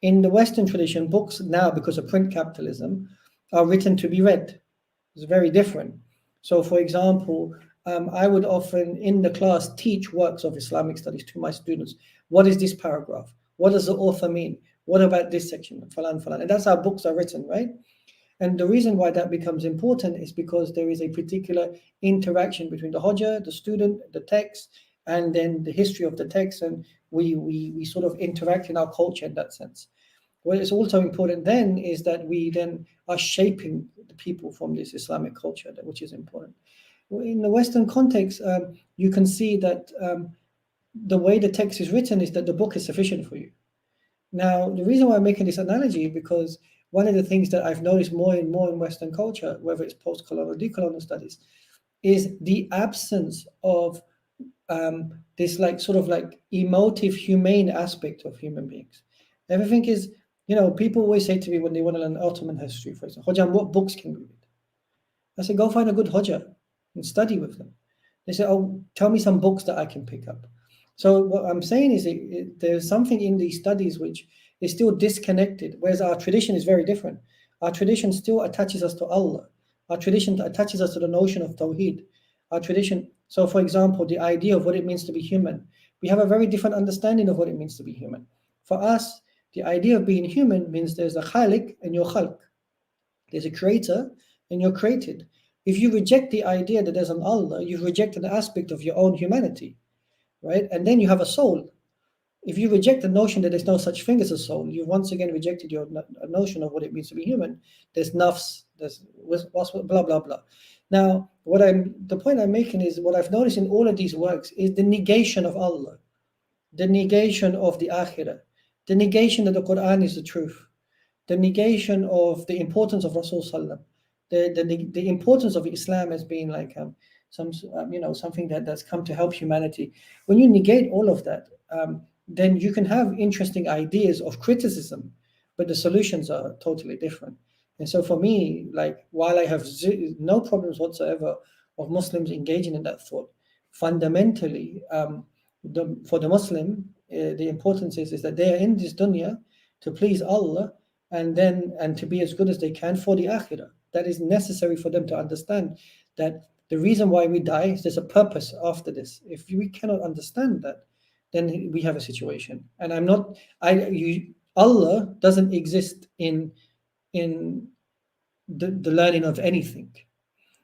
In the Western tradition, books now, because of print capitalism, are written to be read. It's very different. So, for example, I would often in the class teach works of Islamic studies to my students. What is this paragraph? What does the author mean? What about this section? Falan, falan. And that's how books are written, right? And the reason why that becomes important is because there is a particular interaction between the Hoja, the student, the text, and then the history of the text. And we sort of interact in our culture in that sense. What is also important then is that we then are shaping the people from this Islamic culture, which is important. In the Western context, you can see that the way the text is written is that the book is sufficient for you. Now, the reason why I'm making this analogy, because one of the things that I've noticed more and more in Western culture, whether it's post-colonial or decolonial studies, is the absence of this like sort of like emotive, humane aspect of human beings. Everything is, people always say to me when they want to learn Ottoman history, for example, Hojam, what books can we read? I say, go find a good Hoja and study with them. They say, oh, tell me some books that I can pick up. So what I'm saying is there's something in these studies which is still disconnected, whereas our tradition is very different. Our tradition still attaches us to Allah. Our tradition attaches us to the notion of Tawheed. Our tradition, so for example, the idea of what it means to be human, we have a very different understanding of what it means to be human. For us, the idea of being human means there's a Khalik and your Khalq. There's a creator and you're created. If you reject the idea that there's an Allah, you've rejected the aspect of your own humanity, right? And then you have a soul. If you reject the notion that there's no such thing as a soul, you've once again rejected your notion of what it means to be human. There's nafs, there's blah, blah, blah. Now, the point I'm making is what I've noticed in all of these works is the negation of Allah, the negation of the Akhirah, the negation that the Quran is the truth, the negation of the importance of Rasul Sallam, the importance of Islam as being like something that's come to help humanity. When you negate all of that, then you can have interesting ideas of criticism, but the solutions are totally different. And so for me, like while I have no problems whatsoever of Muslims engaging in that thought, fundamentally, for the Muslim, the importance is that they are in this dunya to please Allah and to be as good as they can for the akhirah. That is necessary for them to understand that the reason why we die is there's a purpose after this. If we cannot understand that, then we have a situation. And Allah doesn't exist in the learning of anything.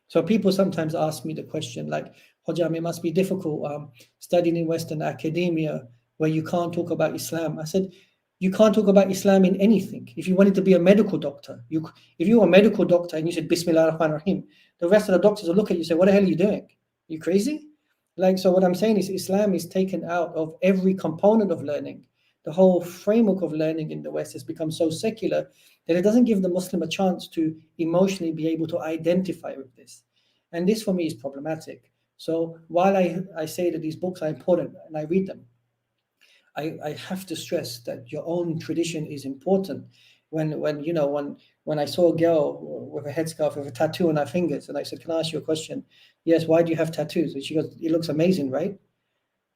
So people sometimes ask me the question like, Hojam, it must be difficult studying in Western academia where you can't talk about Islam. I said, you can't talk about Islam in anything. If you wanted to be a medical doctor, if you were a medical doctor and you said Bismillah ar-Rahman ar-Rahim, the rest of the doctors will look at you and say, what the hell are you doing? You crazy? Like, so what I'm saying is Islam is taken out of every component of learning. The whole framework of learning in the West has become so secular that it doesn't give the Muslim a chance to emotionally be able to identify with this. And this for me is problematic. So while I say that these books are important and I read them, I have to stress that your own tradition is important. When I saw a girl with a headscarf with a tattoo on her fingers, and I said, "Can I ask you a question?" "Yes, why do you have tattoos?" And she goes, "It looks amazing, right?"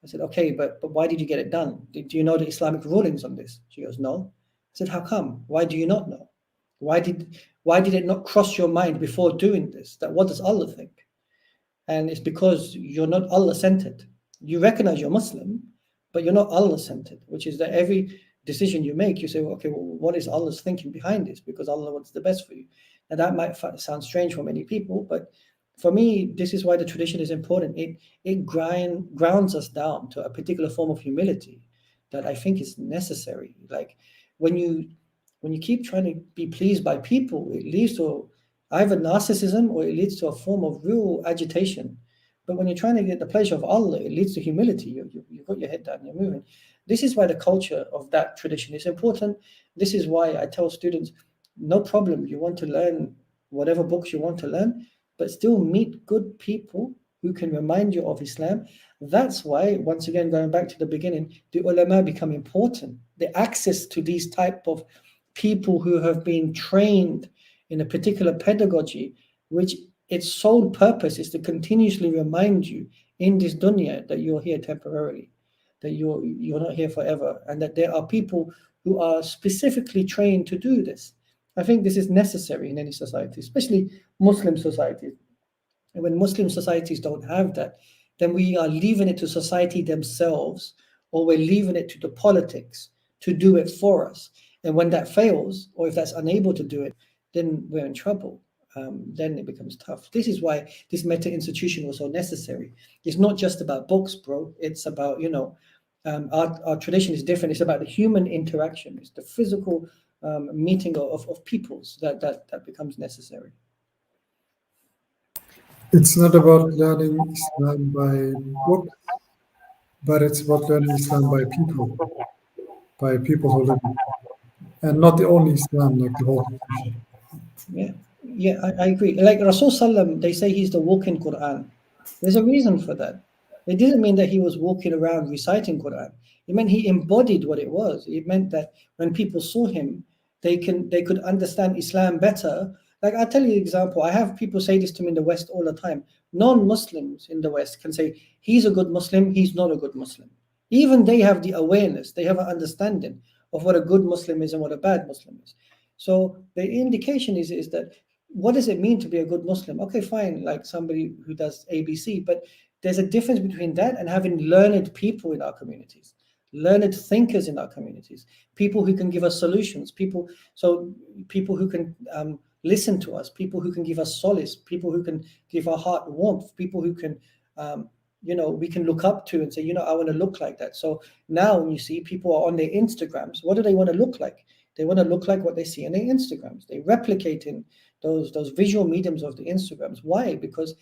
I said, "Okay, but why did you get it done? Do you know the Islamic rulings on this?" She goes, "No." I said, "How come? Why do you not know? Why did it not cross your mind before doing this? That what does Allah think?" And it's because you're not Allah-centered. You recognize you're Muslim, but you're not Allah-centered, which is that every decision you make, you say, well, okay, well, what is Allah's thinking behind this? Because Allah wants the best for you. And that might sound strange for many people, but for me, this is why the tradition is important. It grounds us down to a particular form of humility that I think is necessary. Like when you keep trying to be pleased by people, it leads to either narcissism or it leads to a form of real agitation. But when you're trying to get the pleasure of Allah, it leads to humility. You've got your head down, you're moving. This is why the culture of that tradition is important. This is why I tell students, no problem, you want to learn whatever books you want to learn, but still meet good people who can remind you of Islam. That's why, once again, going back to the beginning, the ulema become important. The access to these type of people who have been trained in a particular pedagogy, which its sole purpose is to continuously remind you in this dunya that you're here temporarily, that you're not here forever, and that there are people who are specifically trained to do this. I think this is necessary in any society, especially Muslim societies. And when Muslim societies don't have that, then we are leaving it to society themselves, or we're leaving it to the politics to do it for us. And when that fails, or if that's unable to do it, then we're in trouble. Then it becomes tough. This is why this meta institution was so necessary. It's not just about books, bro. It's about, our tradition is different. It's about the human interaction. It's the physical meeting of peoples that becomes necessary. It's not about learning Islam by books, but it's about learning Islam by people who live it. And not the only Islam, like the whole tradition. Yeah, I agree. Like Rasul Sallam, they say he's the walking Quran. There's a reason for that. It didn't mean that he was walking around reciting Quran. It meant he embodied what it was. It meant that when people saw him, they could understand Islam better. Like I'll tell you an example. I have people say this to me in the West all the time. Non-Muslims in the West can say, he's a good Muslim, he's not a good Muslim. Even they have the awareness, they have an understanding of what a good Muslim is and what a bad Muslim is. So the indication is that what does it mean to be a good Muslim? Okay, fine, like somebody who does ABC, but there's a difference between that and having learned people in our communities, learned thinkers in our communities, people who can give us solutions, people who can listen to us, people who can give us solace, people who can give our heart warmth, people who can we can look up to and say, I want to look like that. So now when you see people are on their Instagrams, what do they want to look like? They want to look like what they see on their Instagrams. They replicate in those visual mediums of the Instagrams. Why? Because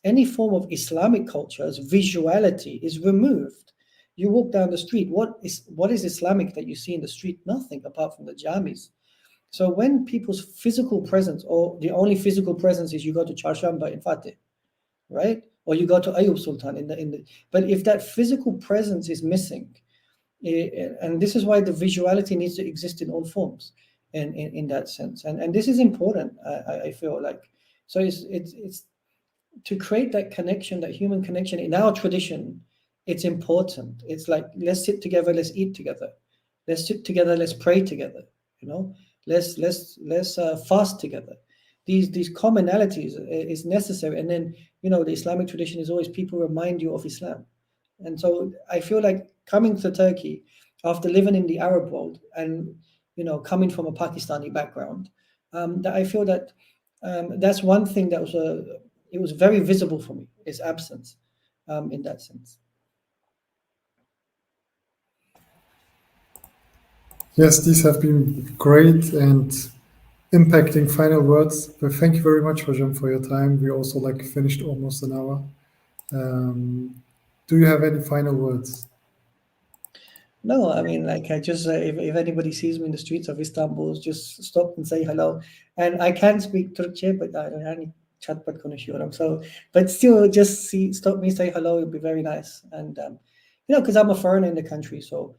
any form of Islamic culture's visuality is removed. You walk down the street, what is Islamic that you see in the street? Nothing apart from the jamis. So when people's physical presence, or the only physical presence is you go to Charshamba in Fateh, right? Or you go to Ayub Sultan in the but if that physical presence is missing, and this is why the visuality needs to exist in all forms in that sense, and this is important. I feel like, so it's to create that connection, that human connection in our tradition. It's important. It's like, let's sit together, let's eat together, let's sit together, let's pray together, let's fast together. These commonalities is necessary. And then the Islamic tradition is always people remind you of Islam. And so I feel like coming to Turkey after living in the Arab world and coming from a Pakistani background, that I feel that that's one thing that was very visible for me, is absence in that sense. Yes, these have been great and impacting final words. But thank you very much, Hajam, for your time. We also like finished almost an hour. Do you have any final words? No, I mean, like I just if anybody sees me in the streets of Istanbul, just stop and say hello. And I can speak Turkçe, but I don't hani chatbot konuşuyorum. So, but still, just stop me, say hello. It'd be very nice. And because I'm a foreigner in the country, so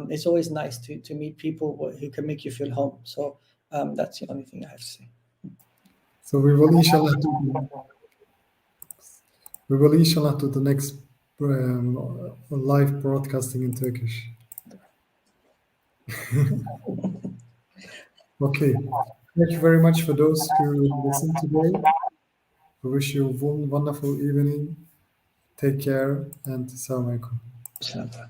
it's always nice to meet people who can make you feel home. So that's the only thing I have to say. So we will inshallah do the next live broadcasting in Turkish. Okay. Thank you very much for those who listened today. I wish you a wonderful evening. Take care and assalamu alaikum. Bismillah.